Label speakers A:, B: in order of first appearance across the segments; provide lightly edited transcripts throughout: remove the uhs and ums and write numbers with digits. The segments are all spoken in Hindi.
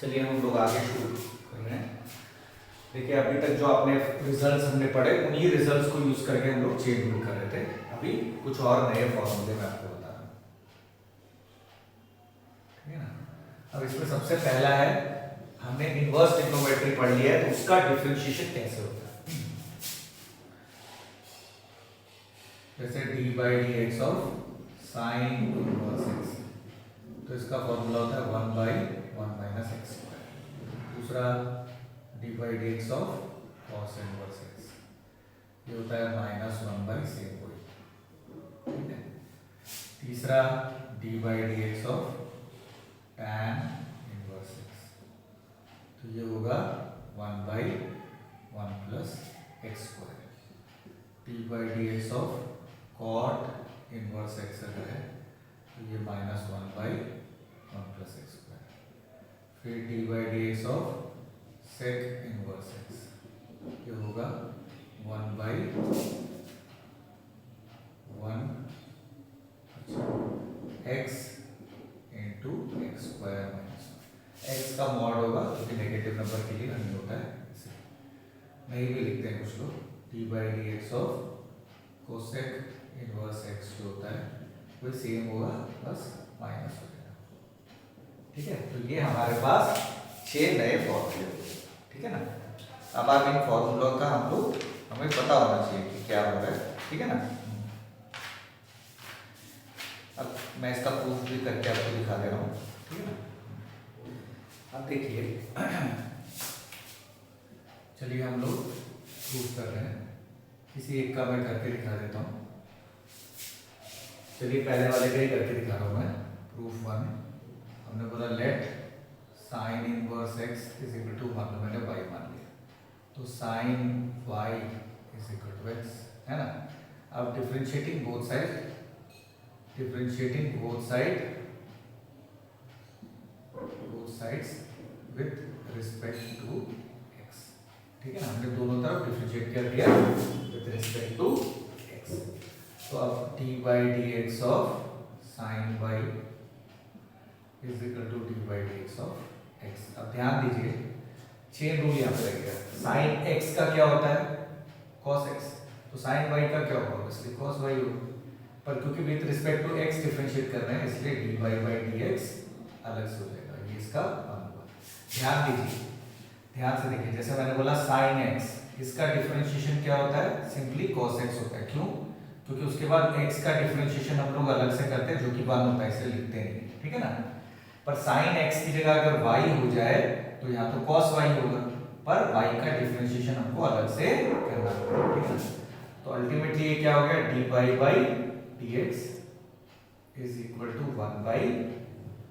A: चलिए हम लोग आगे शुरू कर रहे हैं। देखिए अभी तक जो आपने रिजल्ट्स हमने पढ़े उन्हीं रिजल्ट्स को यूज करके हम लोग चेन रूल कर रहे थे। अभी कुछ और नए फॉर्मूले मैं आपको बता रहा हूँ, ठीक है ना। अब इसमें सबसे पहला है, हमने इनवर्स ट्रिग्नोमेट्री पढ़ लिया है, तो उसका डिफरेंशिएशन कैसे होता है। जैसे d by d x of sine inverse x, तो इसका फॉर्मूला होता है 1/1 माइनस एक्स स्क्वायर। दूसरा d by d x of cos inverse x, ये होता है -1/सेक कोई, ठीक है। तीसरा d by d x of tan inverse x, तो ये होगा 1/1 plus x square. D by d x of cot inverse x अगर है तो ये -1/1 प्लस एक्स स्क्वायर। फिर D by d x of sec inverse x, ये होगा 1/1 x into x square minus x का मॉड होगा, क्योंकि नेगेटिव नंबर के लिए नहीं होता है, इसे नहीं भी लिखते हैं कुछ लोग। D by d x of cosec inverse x जो होता है वही सेम होगा, बस माइनस हो जाएगा, ठीक है। तो ये हमारे पास 6 नए फॉर्मूले हो गए, ठीक है ना। अब आप इन फॉर्मूलों का हमें पता होना चाहिए कि क्या हो रहा है, ठीक है ना। अब मैं इसका प्रूफ भी करके आपको दिखा दे रहा हूँ, ठीक है ना। अब देखिए चलिए हम लोग प्रूफ कर रहे हैं, किसी एक का मैं करके दिखा देता हूँ। चलिए पहले वाले का ही करके दिखा रहा हूँ मैं। प्रूफ 1, हमने बोला let sine inverse x is equal to, मान लो मैंने y मान लिया, तो sine y is equal to x, है ना। अब differentiating both side with respect to x, ठीक है ना। हमने दोनों तरफ डिफरेंशिएट कर दिया with respect to x। तो अब d by d x of sine y is equal to d by d x of x। अब ध्यान दीजिए चेन रूल यहाँ पे लगेगा। साइन x का क्या होता है, cos x, तो साइन y का क्या होगा, इसलिए cos y होगा। पर क्योंकि with respect to x differentiate कर रहे हैं, इसलिए d y by d x अलग से हो जाएगा, ये इसका फॉर्मूला। ध्यान दीजिए, ध्यान से देखिए, जैसे मैंने बोला साइन x, इसका डिफरेंशिएशन क्या होता है, सिंपली cos x होता है। क्यों, क्योंकि उसके बाद x का डिफरेंशिएशन हम लोग अलग से करते हैं, जो कि 1 होता है, इसे लिखते नहीं, ठीक है ना। पर साइन x की जगह अगर y हो जाए तो यहाँ तो cos y होगा, पर y का डिफरेंशिएशन हमको अलग से करना होगा, ठीक है। तो अल्टीमेटली ये क्या हो गया, D by by dx is equal to 1 by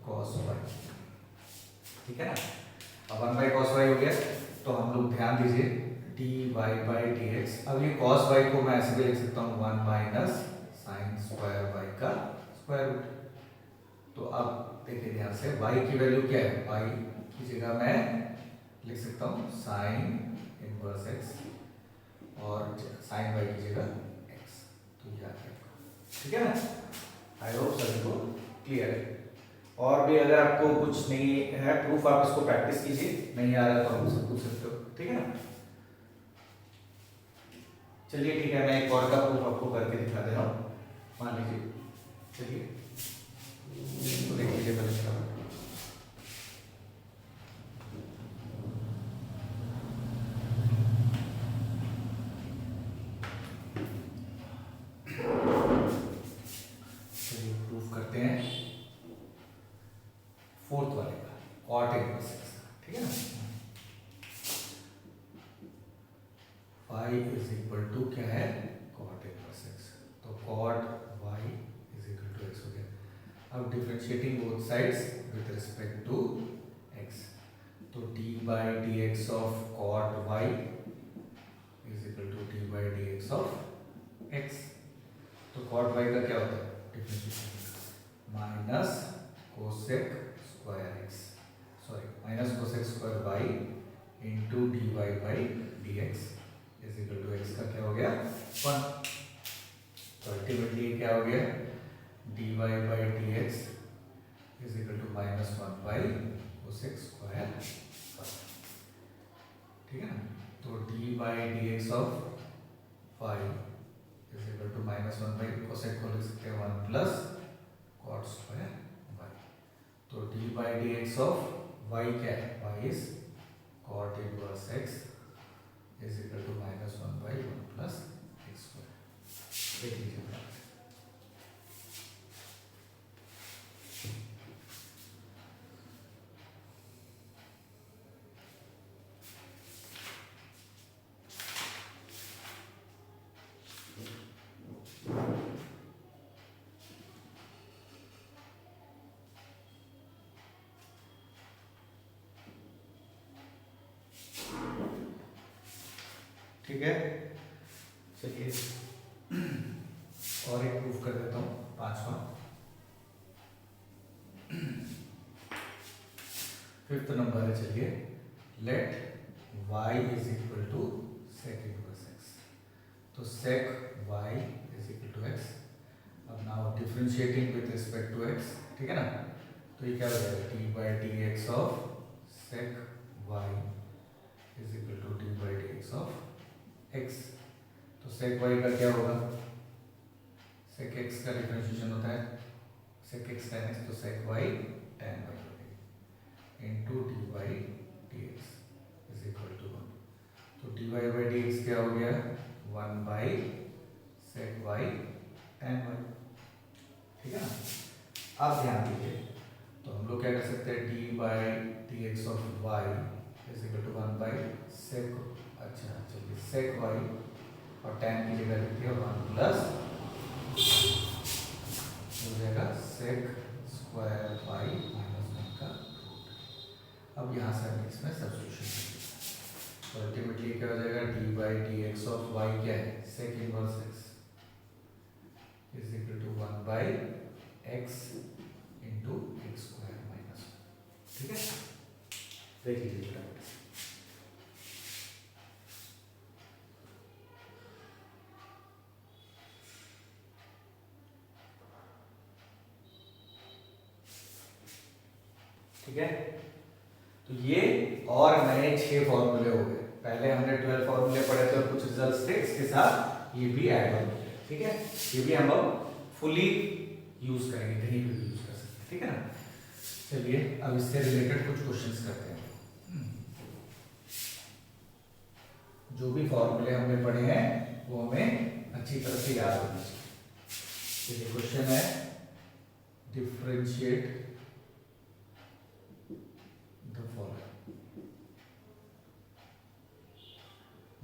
A: cos y, ठीक है ना। अब 1 by cos y हो गया, तो हम लोग ध्यान दीजिए dy by dx, अब ये cos y को मैं ऐसे भी लिख सकता हूँ 1 माइनस साइन स्क्वायर y का स्क्वायर रूट। तो अब देखिए ध्यान से, y की वैल्यू क्या है, y की जगह मैं लिख सकता हूँ साइन इनवर्स x और साइन y की जगह x, तो ये आ गया, ठीक है ना। आई होप सभी को क्लियर है। और भी अगर आपको कुछ नहीं है प्रूफ, आप इसको प्रैक्टिस कीजिए, नहीं आ रहा तो आप मुझसे पूछ सकते हो, ठीक है ना। चलिए ठीक है, मैं एक और का प्रूफ आपको करके दिखा दे रहा हूँ। मान लीजिए, चलिए तो देख लीजिए पहले इसका। करते हैं 4th वाले का, cot इनवर्स x, ठीक है ना। y इज इक्वल टू क्या है, cot इनवर्स x, तो cot y is equal to x हो गया। अब differentiating both sides with respect to x, तो d by d x of cot y is equal to d by d x of x। तो cot y का क्या होता है, differentiation minus cosec square x, sorry minus cosec square y into d y by d x is equal to x का क्या हो गया 1। तो अल्टीमेटली क्या हो गया, d y by d x is equal to -1 by cosec square of y is equal to -1 by cosec को लिख सकते हैं 1 प्लस कॉट स्क्वायर वाई। तो d by d x of y क्या है, y is cot inverse x is equal to -1 by 1 plus x square. देख लीजिए बराबर। ठीक है, चलिए और एक प्रूफ कर देता हूँ, 5वां। 5th नंबर है, चलिए let y is equal to sec inverse x। तो sec y is equal to x। अब now differentiating with respect to x, ठीक है ना। तो ये क्या हो जाएगा, d by d x of sec y is equal to d by d x of x। तो sec y का क्या होगा, sec x का डिफरेंशिएशन होता है sec x tan x, तो sec y tan y into dy dx is equal to 1। तो dy by dx क्या हो गया, 1 by sec y tan y, ठीक है ना। अब ध्यान दीजिए, तो हम लोग क्या कर सकते हैं, d by d x of y is equal to 1 by sec, अच्छा चलिए सेक वाई और टैन की जगह लिखते हैं 1 प्लस हो जाएगा सेक स्क्वायर वाई -1 का रूट। अब यहाँ से हम इसमें सब्स्टिट्यूशन करेंगे, तो अल्टीमेटली क्या हो जाएगा, d by d x of y क्या है, sec inverse x is equal to 1 by x into x square -1, ठीक है। देख लीजिए बराबर, ठीक है। तो ये और नए 6 फॉर्मूले हो गए, पहले हमने 12 फॉर्मूले पढ़े थे और कुछ रिजल्ट्स थे, इसके साथ ये भी ऐड हो गए, ठीक है। ये भी हम अब फुली यूज करेंगे, कहीं भी यूज कर सकते हैं, ठीक है ना। चलिए अब इससे रिलेटेड कुछ क्वेश्चंस करते हैं। जो भी फॉर्मूले हमने पढ़े हैं वो हमें अच्छी तरह से याद होना चाहिए। चलिए क्वेश्चन है, differentiate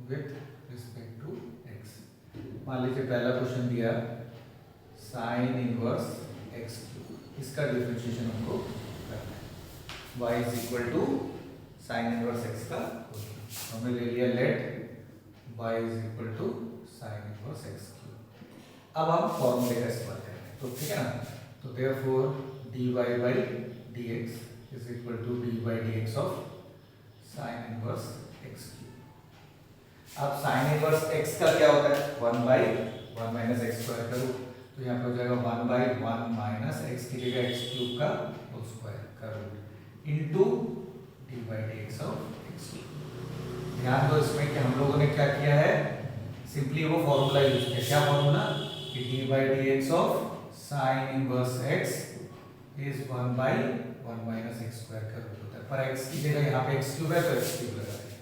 A: with respect to x। मान लीजिए पहला क्वेश्चन दिया साइन इनवर्स x क्यूब, इसका डिफरेंशिएशन हमको करना है, y is equal to sine inverse x का, हमने ले लिया let y is equal to sine inverse x cube. अब हम फॉर्मूले का इस्तेमाल करेंगे, तो ठीक है ना। तो therefore dy by dx is equal to dy by dx of sine inverse x cube. अब साइन इनवर्स x का क्या होता है, 1 बाई 1 माइनस एक्स स्क्वायर का रूट, तो यहाँ पे हो जाएगा 1 बाई 1 माइनस एक्स की जगह एक्स क्यूब का होल स्क्वायर का root into d by d x of x cube. ध्यान दो इसमें कि हम लोगों ने क्या किया है, सिंपली वो फॉर्मूला यूज किया, क्या फॉर्मूला, कि D by d x of sine inverse x is 1 by 1 minus x square का रूट होता है, पर एक्स की जगह यहाँ पे एक्स क्यूब है तो एक्स क्यूब लगा देंगे,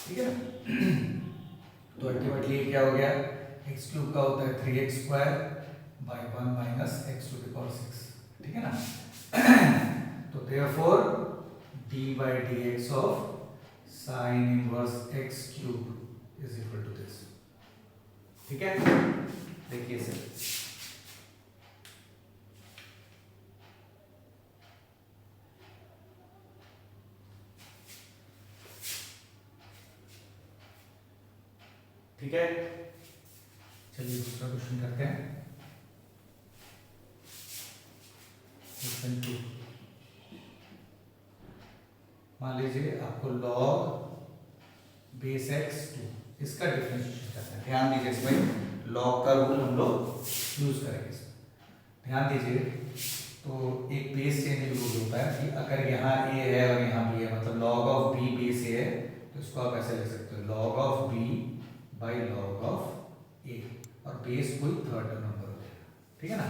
A: ठीक है ना। तो अल्टीमेटली क्या हो गया, एक्स क्यूब का होता है 3x square by 1 minus x to the power 6, ठीक है ना। तो therefore d by d x of sine inverse x cube is equal to this, ठीक है। देखिए सर, ठीक है। चलिए दूसरा क्वेश्चन करते हैं, क्वेश्चन 2। मान लीजिए आपको log बेस x 2 इसका डिफरेंशिएशन करना है। ध्यान दीजिए इसमें log का रूल हम लोग यूज करेंगे इसमें। ध्यान दीजिए, तो एक बेस चेंज रूल होता है कि अगर यहाँ a है और यहाँ b है, मतलब log of b base a है, तो इसको आप ऐसे लिख सकते हो log of b by log of a, और बेस कोई थर्ड नंबर हो जाएगा, ठीक है ना।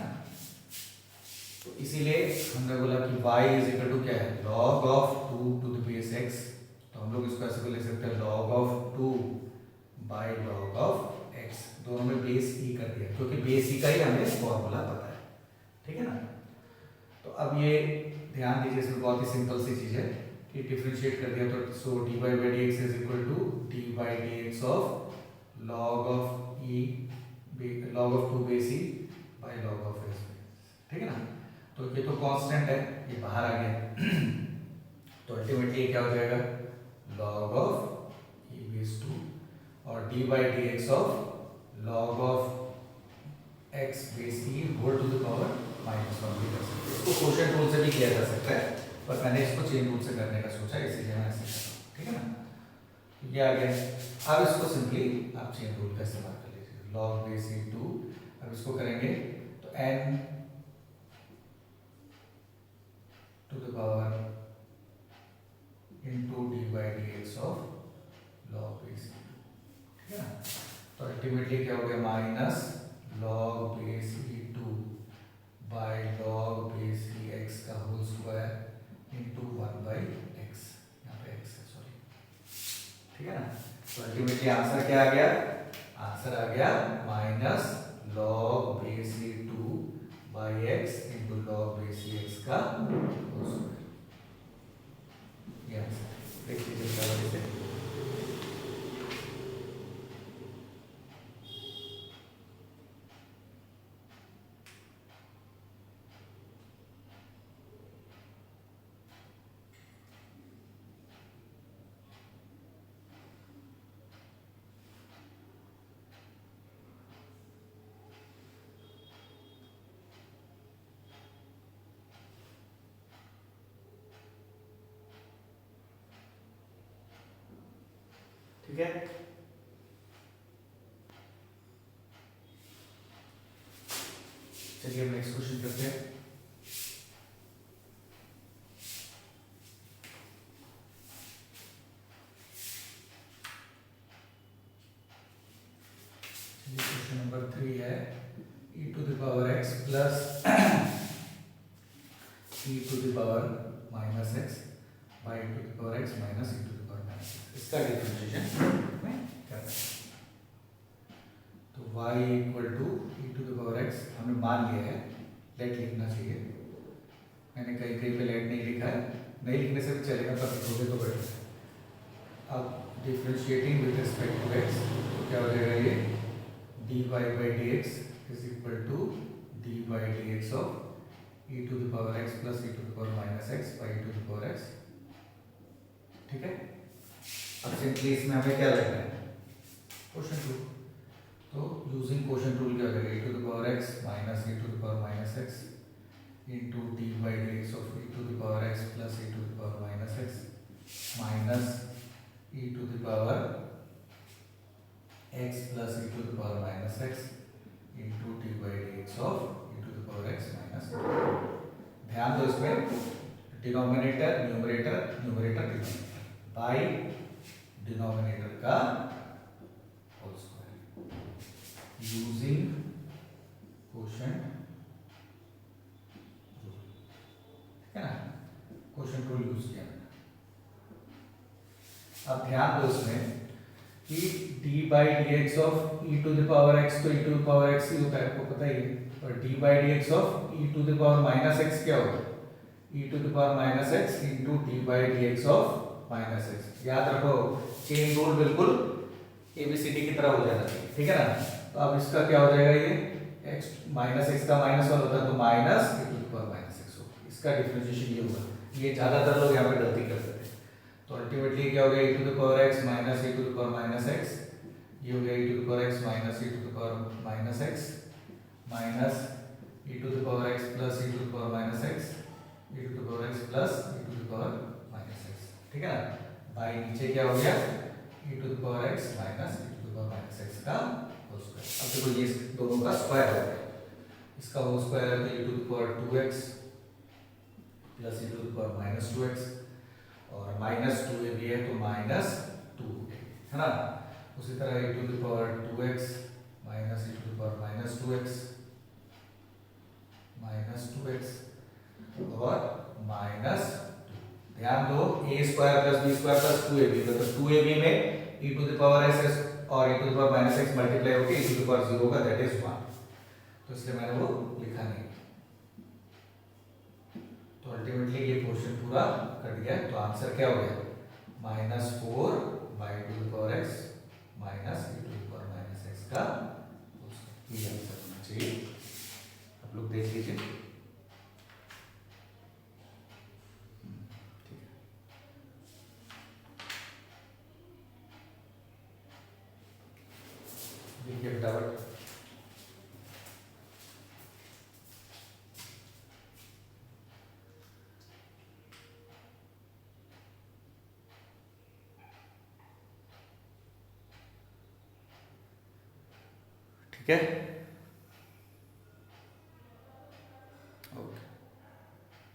A: तो इसीलिए हमने बोला कि y इज इक्वल टू क्या है, log of 2 to the base x, तो हम लोग इसको ऐसे भी लिख सकते हैं log of 2 by log of x, दोनों में बेस e कर दिया क्योंकि बेस e का ही हमें फॉर्मूला पता है, ठीक है ना। तो अब ये ध्यान दीजिए, इसमें बहुत ही सिंपल सी चीज है कि डिफरेंशिएट कर दिया तो so dy by dx is equal to dy by dx of log of e log of 2 base e by log of x, ठीक है ना। तो ये तो कांस्टेंट है, ये बाहर आ गया तो अल्टीमेटली क्या हो जाएगा, log ऑफ e बेस 2 और dy by dx of log of x base e whole to the power -1 भी कर सकते हैं। इसको क्वोशिएंट रूल से भी किया जा सकता है, पर मैंने इसको चेन रूल से करने का सोचा, इसीलिए मैं ऐसे कर रहा हूँ, ठीक है ना। ये आ गया। अब इसको सिंपली आप चेन रूल का इस्तेमाल कर लीजिए, log बेस e 2, अब इसको करेंगे तो n to the power into d by dx of log base e 2, ठीक है ना। तो अल्टीमेटली क्या हो गया, minus log base e 2 by log base e x का whole square into 1 by x, यहाँ पे x है सॉरी, ठीक है ना। तो अल्टीमेटली आंसर क्या आ गया, आंसर आ गया minus log base e 2 by x into log base e x का होल स्क्वायर, ये आंसर देख लीजिए क्या वजह से। ठीक है, चलिए हम नेक्स्ट क्वेश्चन करते हैं। क्वेश्चन नंबर 3 है e to the power x plus e to the power minus x by e to the power x minus e to the power minus x, इसका डिफरेंशिएशन में करना है। तो y equal to e to the power x हमने मान लिया है, लेट लिखना चाहिए, मैंने कहीं कहीं पे लेट नहीं लिखा है, नहीं लिखने से भी चलेगा पर लिखोगे तो बेटर है। अब differentiating with respect to x तो क्या हो जाएगा, ये dy by dx is equal to dy by dx of e to the power x plus e to the power minus x by e to the power x, ठीक है। अब सिंपली इसमें हमें क्या लगना है, क्वोशिएंट रूल, तो यूजिंग क्वोशिएंट रूल क्या हो जाएगा, e to the power x minus e to the power minus x into dy by dx of e to the power x plus e to the power minus x minus e to the power x plus e to the power minus x into dy by dx of e to the power x minus. ध्यान दो इसमें denominator numerator numerator denominator by denominator का whole square using quotient rule, ठीक है ना, क्वोशिएंट रूल यूज किया। अब ध्यान दो इसमें कि d by dx of e to the power x तो e to the power x ही होता है, आपको पता ही है, और d by dx of e to the power minus x क्या होगा, e to the power minus x into d by dx of minus x। याद रखो चेन रूल बिल्कुल ABCD की तरह हो जाना चाहिए, ठीक है ना। तो अब इसका क्या हो जाएगा, ये x माइनस x का माइनस वन होता है तो minus e to the power minus x होगा, इसका डिफरेंशिएशन ये होगा। ये ज्यादातर लोग यहाँ पे गलती करते हैं, तो अल्टीमेटली क्या हो गया, e to the power x minus e to the power minus x, ये हो गया e to the power x minus e to the power minus x minus e to the power x plus e to the power minus x e to the power x plus e to the power minus x, ठीक है ना। बाई नीचे क्या हो गया, e to the power x minus e to the power minus x का होल स्क्वायर। अब देखो ये दोनों का स्क्वायर हो गया, इसका होल स्क्वायर है तो e to the power 2x plus e to the power minus 2x और माइनस 2 भी है तो माइनस 2 है ना। उसी तरह e to the power 2x minus e to the power -2x और माइनस, ध्यान दो a square plus b square plus 2ab, तो 2ab में e to the power s और e to the power -x multiply होकर e टू द पावर 0 का, दैट इज 1, तो इसलिए मैंने वो लिखा नहीं। तो अल्टीमेटली ये क्वेश्चन पूरा कट गया, तो आंसर क्या हो गया, -4 by to the power x minus e to the power -x का ये आंसर होना चाहिए। आप लोग देख लीजिए। देखिए फटाफट। ठीक है।